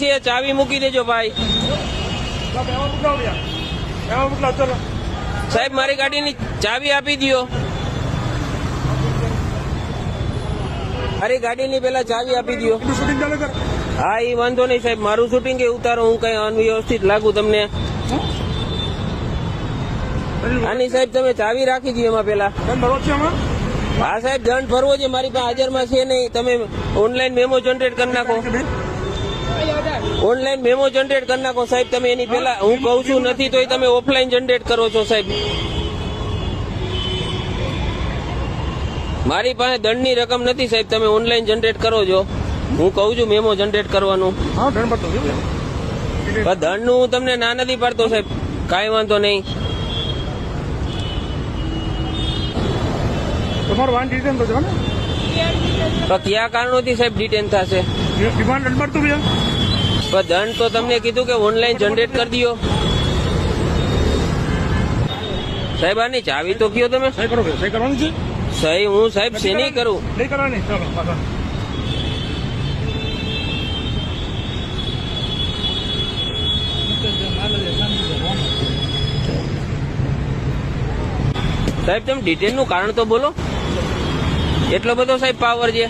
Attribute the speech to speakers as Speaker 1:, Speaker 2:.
Speaker 1: છે ચાવી મૂકી દેજો ભાઈ. સાહેબ મારી ગાડીની ચાવી આપી દો. મારી ગાડીની પેલા ચાવી આપી દો. હા એ વાંધો નહીં સાહેબ, મારું શૂટિંગ એ ઉતારો, હું કઈ અનવ્યવસ્થિત લાગુ તમને? આની સાહેબ તમે ચાવી રાખી દો એમાં પેલા. હા સાહેબ દંડ ભરવો છે, મારી પાસે હાજરમાં છે નહીં. તમે ઓનલાઈન મેમો જનરેટ કરી નાખો. ઓનલાઈન મેમો જનરેટ કરી નાખો સાહેબ તમે. એની પેલા હું કઉ છું નથી તો તમે ઓફલાઈન જનરેટ કરો છો સાહેબ. મારી પાસે દંડની રકમ નથી સાહેબ, તમે ઓનલાઈન જનરેટ કરો છો. હું કઉ છું મેમો જનરેટ કરવાનું. દંડનું હું તમને ના નથી પાડતો સાહેબ, કાંઈ વાંધો નહીં.
Speaker 2: તમારું વાહન ડિટેન તો છે ને?
Speaker 1: તો કયા કારણોથી સાહેબ ડિટેન થશે?
Speaker 2: ડિમાન્ડ દંડ ભરતું છે.
Speaker 1: પણ દંડ તો તમને કીધું કે ઓનલાઈન જનરેટ કરી દો સાહેબ. આની ચાવી તો કયો તમે.
Speaker 2: સહી કરો, સહી કરવાની છે.
Speaker 1: સહી હું સાહેબ શેની કરું?
Speaker 2: નહીં કરવાની. ચાલો
Speaker 1: સાહેબ તમે ડિટેન નું કારણ તો બોલો. એટલો બધો સાહેબ પાવર છે.